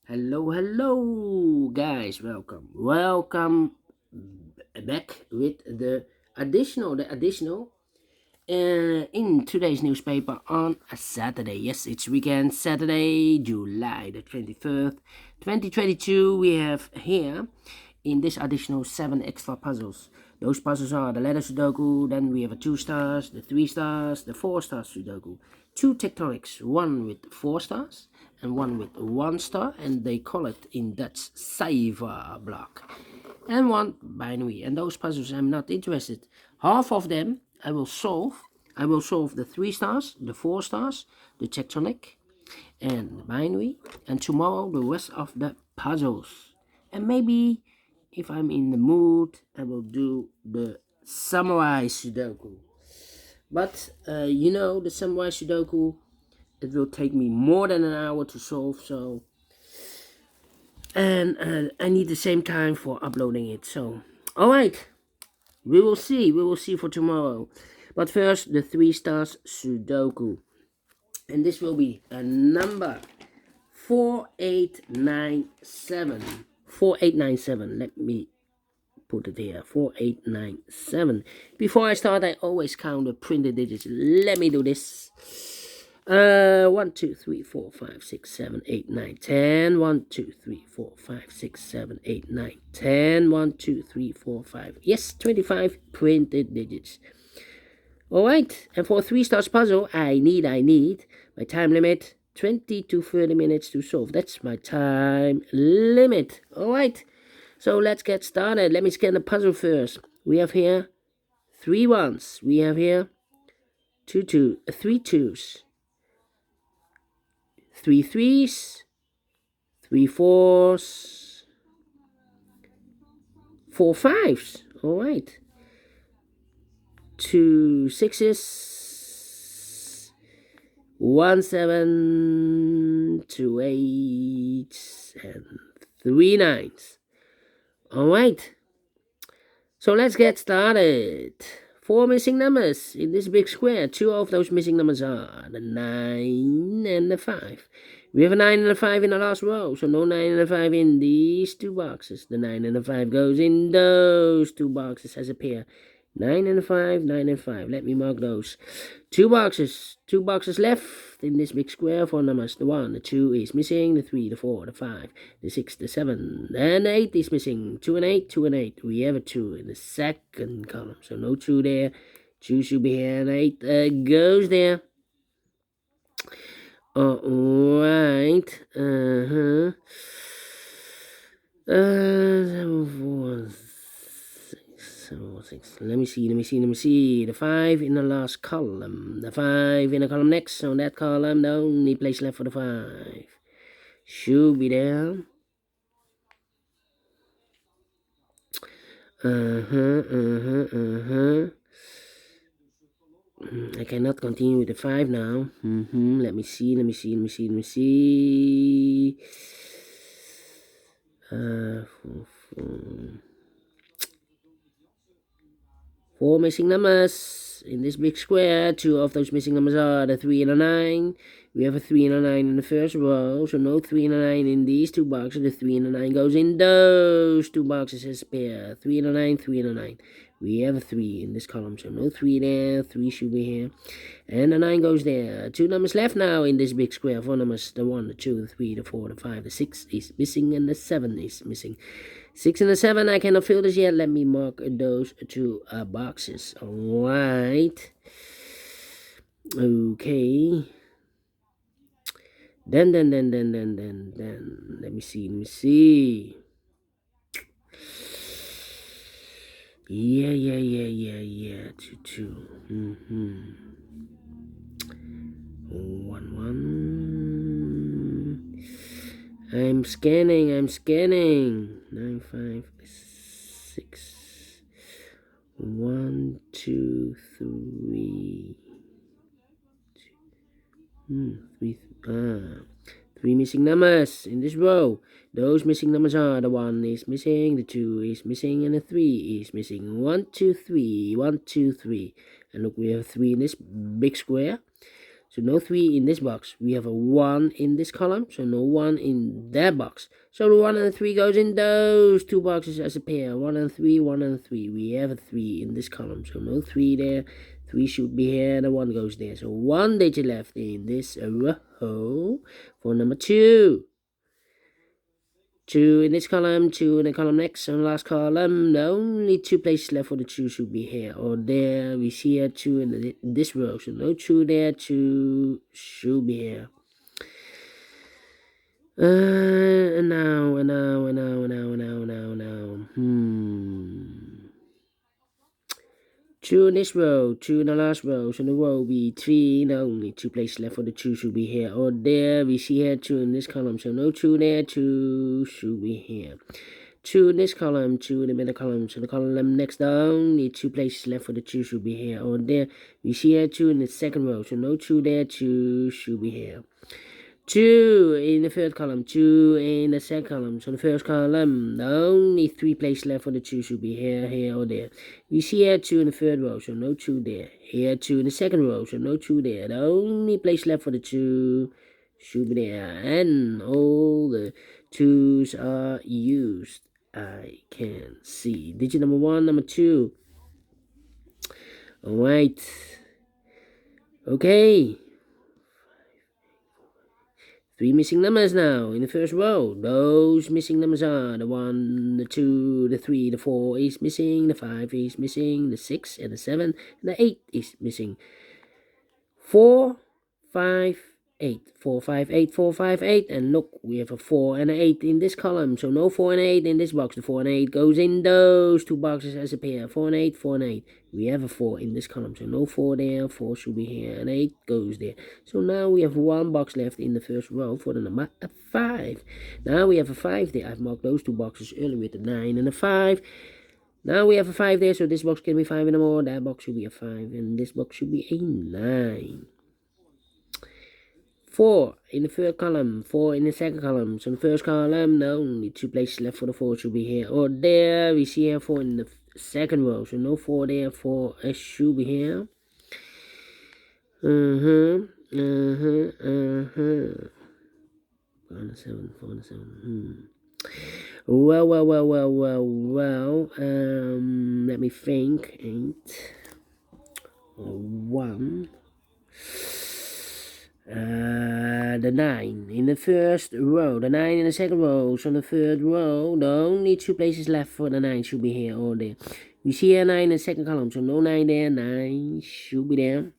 Hello, guys. Welcome back with the additional in today's newspaper on a Saturday. Yes, it's weekend, Saturday, July the 23rd, 2022. We have here in this additional 7 extra puzzles. Those puzzles are the letter Sudoku, then we have a 2 stars, the 3 stars, the 4 stars Sudoku, 2 tectonics, one with 4 stars and one with 1 star, and they call it in Dutch Cypher block, and one binary. And those puzzles I'm not interested. Half of them I will solve. I will solve the 3 stars, the 4 stars, the tectonic, and the binary, and tomorrow the rest of the puzzles. And maybe if I'm in the mood, I will do the samurai Sudoku. But the samurai Sudoku, it will take me more than an hour to solve, so and I need the same time for uploading it. So, all right, we will see. We will see for tomorrow. But first, the 3 stars Sudoku, and this will be a number 4897. 4897. Let me put it here. 4897. Before I start, I always count the printed digits. Let me do this. 1, 2, 3, 4, 5, 6, 7, 8, 9, 10. 1, 2, 3, 4, 5, 6, 7, 8, 9, 10. 1, 2, 3, 4, 5. Yes, 25 printed digits. Alright, and for a 3 stars puzzle, I need my time limit 20 to 30 minutes to solve. That's my time limit. Alright, so let's get started. Let me scan the puzzle first. We have here 3 ones. We have here 3 twos, 3 threes, 3 fours, 4 fives. Alright. 2 sixes, 1 7, 2 eights, and 3 nines. Alright, so let's get started. 4 missing numbers in this big square. 2 of those missing numbers are the 9 and the 5. We have a 9 and a 5 in the last row, so no 9 and a 5 in these 2 boxes. The 9 and the 5 goes in those 2 boxes as a pair. 9 and 5, 9 and 5. Let me mark those. 2 boxes left in this big square for numbers. The 1, the 2 is missing, the 3, the 4, the 5, the 6, the 7, and the 8 is missing. 2 and 8, 2 and 8. We have a 2 in the second column, so no 2 there. 2 should be here, and 8 goes there. Alright. 6. Let me see. The 5 in the last column. The 5 in the column next. On that column, the only place left for the 5 should be there. I cannot continue with the 5 now. Let me see. 4 missing numbers in this big square. 2 of those missing numbers are the 3 and a 9. We have a 3 and a 9 in the first row, so no 3 and a 9 in these 2 boxes. The 3 and a 9 goes in those 2 boxes as a pair. 3 and a 9, 3 and a 9. We have a 3 in this column, so no 3 there. 3 should be here. And the 9 goes there. 2 numbers left now in this big square. 4 numbers, the 1, the 2, the 3, the 4, the 5, the 6 is missing, and the 7 is missing. 6 and the 7, I cannot fill this yet. Let me mark those 2 boxes. Alright. Okay. Then. Let me see. Yeah. 2. 1. I'm scanning. 9, 5, 6. 1, 2, 3. 3 missing numbers in this row. Those missing numbers are the 1 is missing, the 2 is missing, and the 3 is missing. 1, 2, 3. 1, 2, 3. And look, we have 3 in this big square. so no 3 in this box. We have a 1 in this column, so no 1 in that box. So the 1 and the 3 goes in those 2 boxes as a pair. 1 and 3, 1 and 3. We have a 3 in this column, so no 3 there. 3 should be here, and the 1 goes there. So 1 digit left in this row for number 2. 2 in this column, 2 in the column next, and last column. The only 2 places left for the 2 should be here or there. We see here 2 in this row, so no 2 there, 2 should be here. And now. 2 in this row, 2 in the last row, so the row will be 3, and only 2 places left for the 2 should be here or there. We see here 2 in this column, so no 2 there, 2 should be here. 2 in this column, 2 in the middle column, so the column next down, only 2 places left for the 2 should be here or there. We see here 2 in the second row, so no 2 there, 2 should be here. 2 in the third column, 2 in the second column, so the first column, the only 3 places left for the 2 should be here, here, or there. We see here 2 in the third row, so no 2 there. Here 2 in the second row, so no 2 there. The only place left for the 2 should be there, and all the 2's are used. I can see digit number 1, number 2. Alright. Okay. 3 missing numbers now in the first row. Those missing numbers are the 1, the 2, the 3, the 4 is missing, the 5 is missing, the 6 and the 7, and the 8 is missing. 4, 5, 8. 4, 5, 8, 4, 5, 8. And look, we have a 4 and an 8 in this column. So no 4 and 8 in this box. The 4 and 8 goes in those 2 boxes as a pair. 4 and 8, 4 and 8. We have a 4 in this column. So no 4 there. 4 should be here. And 8 goes there. So now we have 1 box left in the first row for the number 5. Now we have a 5 there. I've marked those 2 boxes earlier with the 9 and a 5. Now we have a 5 there. So this box can be 5 anymore. That box should be a 5. And this box should be a 9. 4 in the third column, 4 in the second column. So in the first column, the only 2 places left for the 4 should be here or there. We see here 4 in the second row, so no 4 there, 4 should be here. 4 and 7, 4 and 7. Well, let me think. 8, 1. The 9 in the first row, the 9 in the second row, so in the third row, the only 2 places left for the 9 should be here or there. We see here 9 in the second column, so no 9 there, 9 should be there.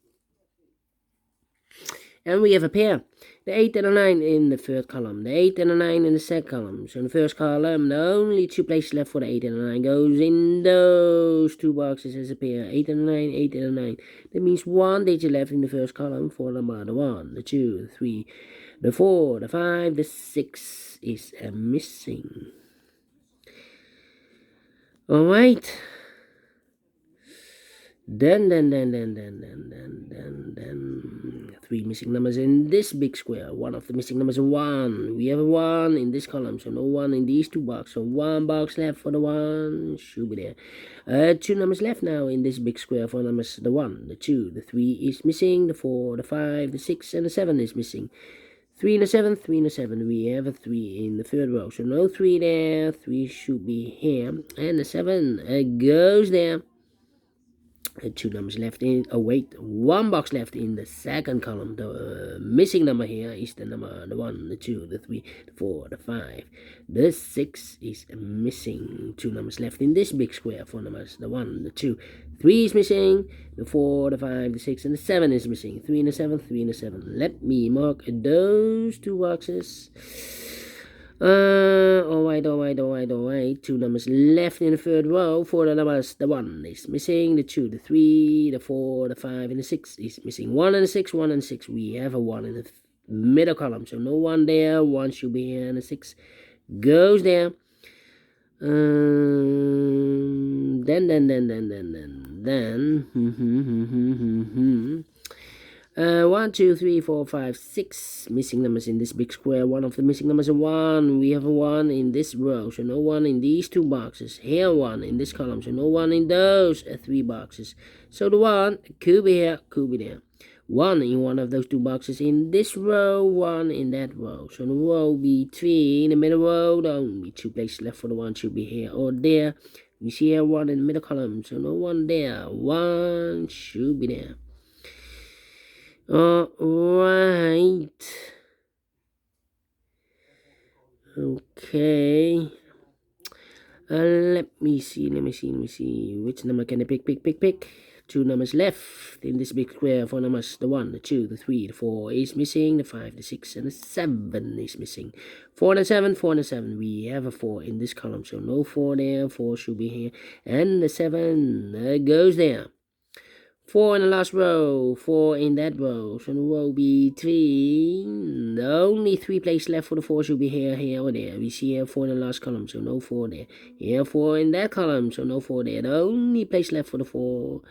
And we have a pair, the 8 and the 9 in the third column, the 8 and the 9 in the second column. So in the first column, the only 2 places left for the 8 and the 9 goes in those 2 boxes as a pair, 8 and the 9, 8 and the 9. That means 1 digit left in the first column for the 1, the 2, the 3, the 4, the 5, the 6 is missing. Alright. Then 3 missing numbers in this big square. One of the missing numbers is 1. We have a 1 in this column, so no 1 in these 2 boxes. So 1 box left for the 1 should be there. 2 numbers left now in this big square for numbers the 1, the 2, the 3 is missing, the 4, the 5, the 6, and the 7 is missing. 3 and a 7, 3 and a 7. We have a 3 in the third row, so no 3 there. 3 should be here, and the 7 goes there. 2 numbers left in, 1 box left in the second column. The missing number here is the number, the 1, the 2, the 3, the 4, the 5. The 6 is missing. 2 numbers left in this big square for numbers, the 1, the 2, 3 is missing, the 4, the 5, the 6, and the 7 is missing. 3 and a 7, 3 and a 7. Let me mark those 2 boxes. Alright. 2 numbers left in the third row for the numbers. The 1 is missing, the 2, the 3, the 4, the 5, and the 6 is missing. 1 and the 6, 1 and 6. We have a 1 in the middle column, so no 1 there. 1 should be here, and the 6 goes there. Then 1, 2, 3, 4, 5, 6 missing numbers in this big square. One of the missing numbers is 1. We have a 1 in this row, so no 1 in these 2 boxes. Here 1 in this column, so no 1 in those 3 boxes. So the 1 could be here, could be there. 1 in one of those two boxes in this row, 1 in that row. So the row be 3 in the middle row, the only 2 places left for the 1 should be here or there. We see here 1 in the middle column, so no 1 there, 1 should be there. Alright. Okay. Let me see. Which number can I pick? 2 numbers left in this big square. 4 numbers. The 1, the 2, the 3, the 4 is missing. The 5, the 6, and the 7 is missing. 4 and the 7. We have a 4 in this column, so no 4 there. 4 should be here. And the 7 goes there. 4 in the last row, 4 in that row, so the row be 3, the only 3 places left for the 4 should be here, or there. We see here 4 in the last column, so no 4 there. Here 4 in that column, so no 4 there. The only place left for the 4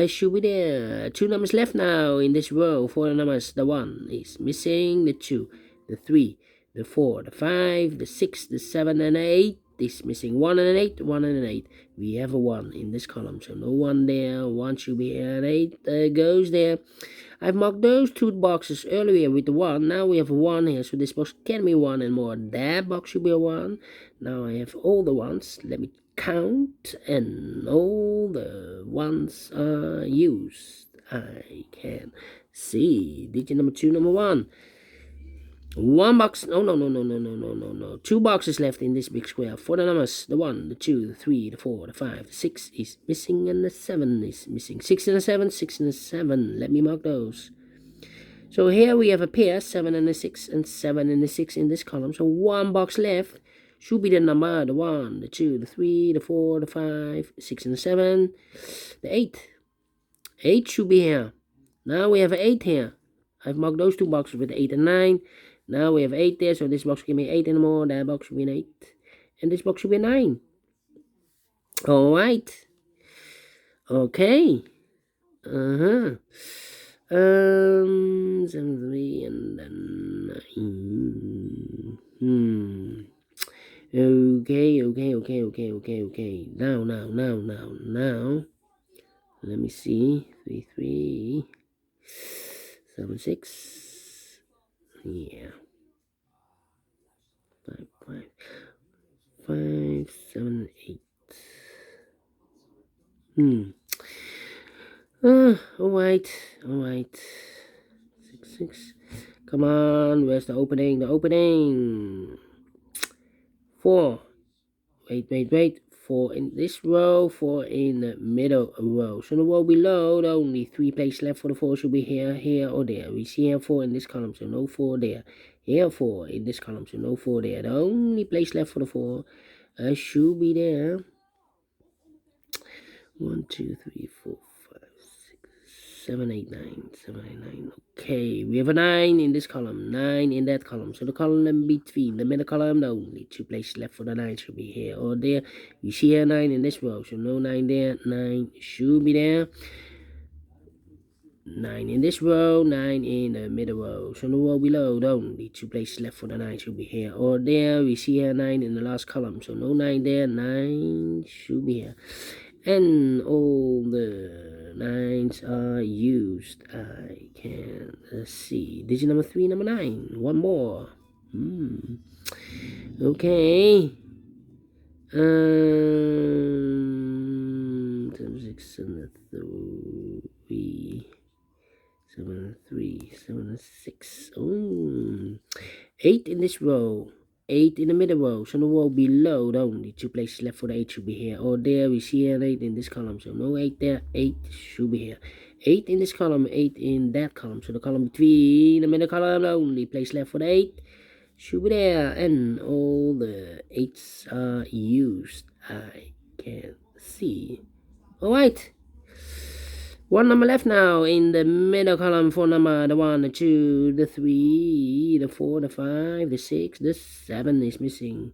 should be there. 2 numbers left now in this row, 4 numbers. The 1 is missing, the 2, the 3, the 4, the 5, the 6, the 7, and the 8 is missing. 1 and an 8, 1 and an 8. We have a 1 in this column, so no 1 there. 1 should be here, 8 goes there. I've marked those 2 boxes earlier with the 1. Now we have a 1 here, so this box can be 1 and more. That box should be a 1. Now I have all the 1s. Let me count, and all the 1s are used. I can see digit number 2, number 1. 1 box, no. 2 boxes left in this big square. 4 the numbers, the 1, the 2, the 3, the 4, the 5, the 6 is missing, and the 7 is missing. 6 and a 7, 6 and a 7. Let me mark those. So here we have a pair, 7 and a 6, and 7 and a 6 in this column. So 1 box left should be the number, the 1, the 2, the 3, the 4, the 5, 6 and a 7, the 8. 8 should be here. Now we have an 8 here. I've marked those 2 boxes with 8 and 9. Now we have 8 there, so this box give me 8 and more. That box should be an 8. And this box should be a 9. Alright. Okay. 7, 3, and then 9. Okay. Now. Let me see. 3, 3. 7, 6. Yeah. 5, 7, 8. Alright. 6. Come on, where's the opening? 4. Wait. 4 in this row, 4 in the middle row. So the row below, the only 3 places left for the 4 should be here, or there. We see here 4 in this column, so no 4 there. Here 4 in this column, so no 4 there. The only place left for the 4 should be there. 1, 2, 3, 4, 5, 6, 7, 8, 9. Okay, we have a 9 in this column, 9 in that column. So the column between the middle column, the only 2 places left for the 9 should be here or there. You see here 9 in this row, so no 9 there. 9 should be there. 9 in this row, 9 in the middle row. So the row below, the only 2 places left for the 9 should be here or there. We see here 9 in the last column, so no 9 there. 9 should be here. And all the 9s are used. I can see digit number 3, number 9. One more. Okay. 6 and 3. 7 and 6. 8 in this row. 8 in the middle row, so the row below, the only 2 places left for the 8 should be here or there. We see an 8 in this column, so no 8 there. 8 should be here. 8 in this column, 8 in that column, so the column between the middle column, the only place left for the 8 should be there, and all the 8s are used. I can see. Alright. 1 number left now in the middle column. 4 number, the 1, the 2, the 3, the 4, the 5, the 6, the 7 is missing.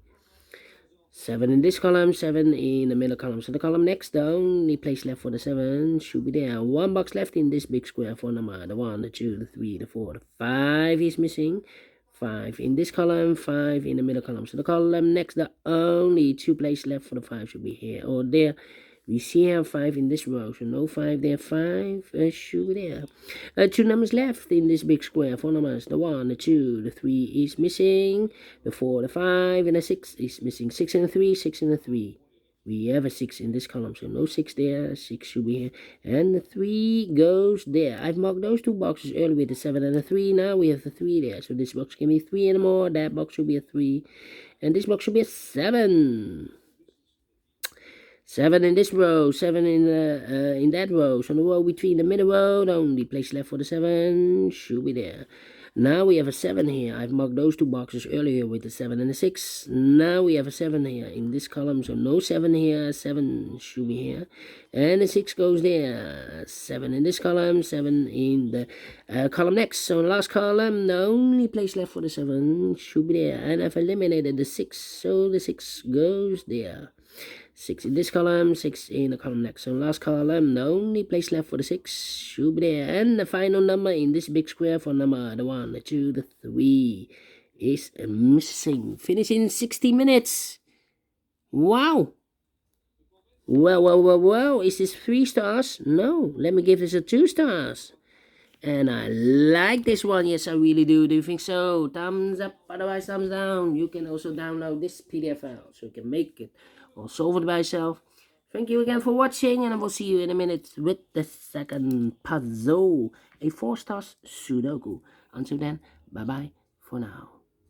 7 in this column, 7 in the middle column. So the column next, the only place left for the 7 should be there. 1 box left in this big square. 4 number, the 1, the 2, the 3, the 4, the 5 is missing. 5 in this column, 5 in the middle column. So the column next, the only 2 places left for the 5 should be here or there. We see here 5 in this row, so no 5 there. 5 should be there. 2 numbers left in this big square. 4 numbers. The 1, the 2, the 3 is missing. The 4, the 5, and the 6 is missing. 6 and a 3, 6 and a 3. We have a 6 in this column, so no 6 there. 6 should be here. And the 3 goes there. I've marked those 2 boxes earlier with the 7 and the 3. Now we have the 3 there. So this box can be 3 anymore. That box should be a 3. And this box should be a 7. 7 in this row, 7 in that row. So the row between the middle row, the only place left for the 7 should be there. Now we have a 7 here. I've marked those 2 boxes earlier with the 7 and the 6. Now we have a 7 here in this column. So no 7 here. 7 should be here. And the 6 goes there. 7 in this column. 7 in the column next. So in the last column, the only place left for the 7 should be there. And I've eliminated the 6. So the 6 goes there. 6 in this column, 6 in the column next. So last column, the only place left for the 6 should be there. And the final number in this big square for number, the 1, the 2, the 3 is missing. Finish in 60 minutes. Wow. Well. Is this 3 stars? No. Let me give this a 2 stars. And I like this one. Yes, I really do. Do you think so? Thumbs up, otherwise thumbs down. You can also download this PDF file so you can make it or solve it by yourself. Thank you again for watching, and I will see you in a minute with the second puzzle, a 4 stars Sudoku. Until then, bye bye for now.